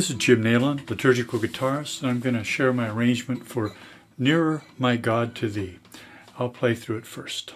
This is Jim Nailon, liturgical guitarist, and I'm going to share my arrangement for Nearer My God to Thee. I'll play through it first.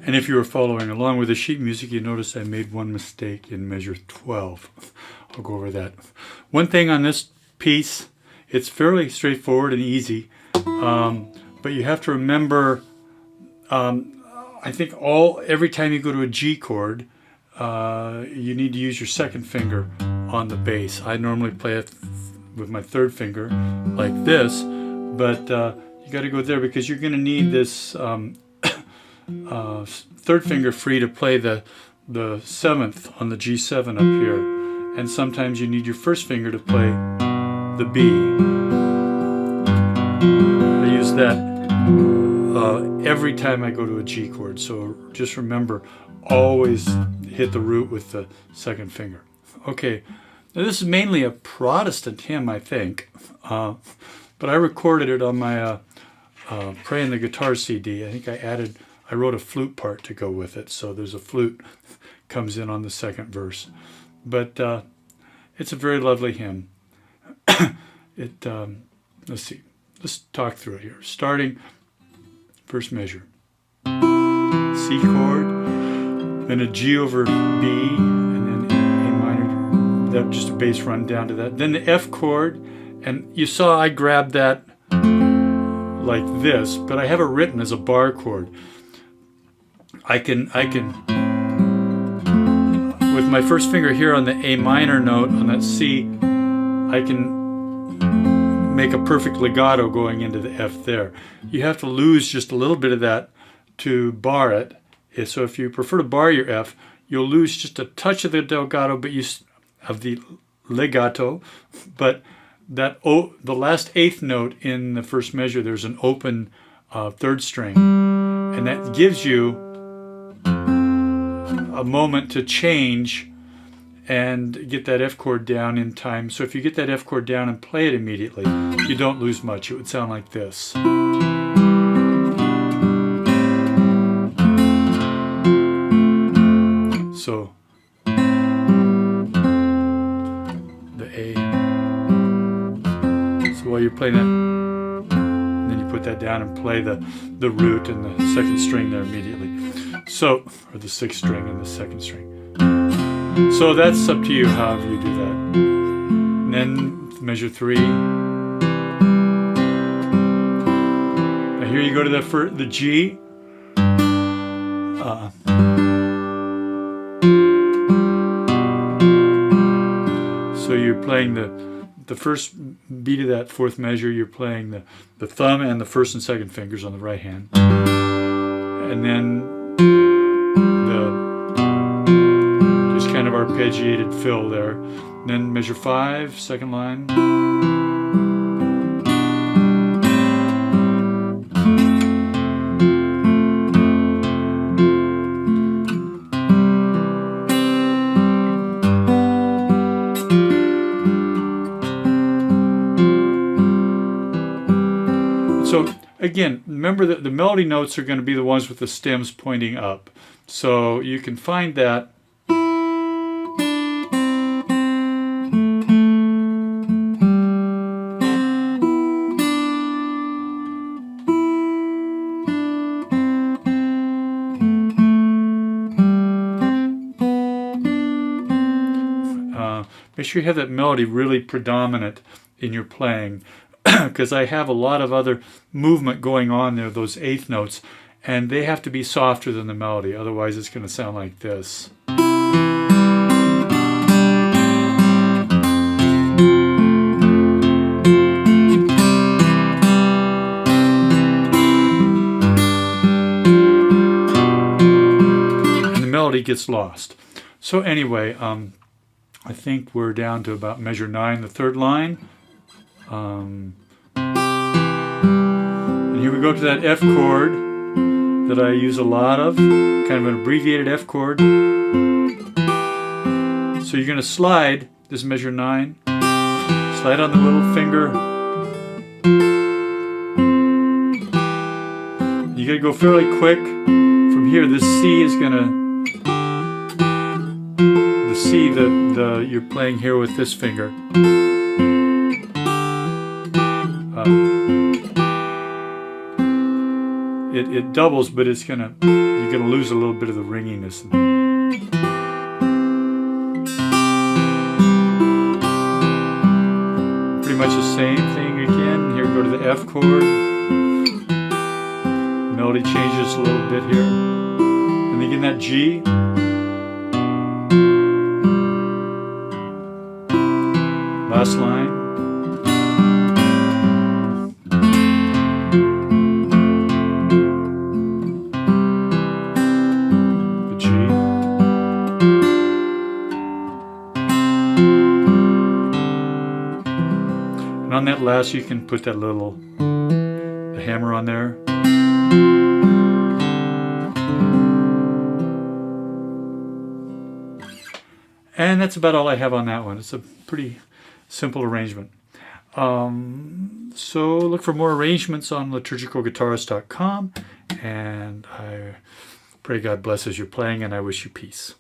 And if you were following along with the sheet music, you notice I made one mistake in measure 12. I'll go over that. One thing on this piece, it's fairly straightforward and easy, but you have to remember, I think every time you go to a G chord, you need to use your second finger on the bass. I normally play it with my third finger like this, but you got to go there because you're going to need this third finger free to play the seventh on the G7 up here, and sometimes you need your first finger to play the B. I use that every time I go to a G chord, so just remember, always hit the root with the second finger. Okay, now this is mainly a Protestant hymn, I think, but I recorded it on my Praying the Guitar CD. I think I wrote a flute part to go with it, so there's a flute comes in on the second verse. But it's a very lovely hymn. Let's see, let's talk through it here. Starting first measure, C chord, then a G over B, and then A minor, that just a bass run down to that. Then the F chord, and you saw I grabbed that like this, but I have it written as a bar chord. I can, with my first finger here on the A minor note on that C, I can make a perfect legato going into the F there. You have to lose just a little bit of that to bar it. So if you prefer to bar your F, you'll lose just a touch of the legato, but that the last eighth note in the first measure, there's an open third string, and that gives you a moment to change and get that F chord down in time. So if you get that F chord down and play it immediately, you don't lose much. It would sound like this. So the A. So while you're playing that, then you put that down and play the root and the second string there immediately. So, or the sixth string and the second string. So that's up to you however you do that. And then measure 3. Now here you go to the G. So you're playing the first beat of that fourth measure, you're playing the thumb and the first and second fingers on the right hand. And then just kind of arpeggiated fill there. And then measure 5, second line. So again, remember that the melody notes are going to be the ones with the stems pointing up. So you can find that make sure you have that melody really predominant in your playing, because I have a lot of other movement going on there, those eighth notes, and they have to be softer than the melody, otherwise it's going to sound like this. And the melody gets lost. So anyway, I think we're down to about measure 9, the third line. And here we go to that F chord that I use a lot of, kind of an abbreviated F chord. So you're going to slide this measure 9, slide on the little finger. You got to go fairly quick. From here, this C is going to, the C that you're playing here with this finger. It doubles, but you're gonna lose a little bit of the ringiness. Pretty much the same thing again. Here we go to the F chord. Melody changes a little bit here, and again that G. Last line. On that last, you can put that little hammer on there. And that's about all I have on that one. It's a pretty simple arrangement. So look for more arrangements on liturgicalguitarist.com, and I pray God blesses your playing, and I wish you peace.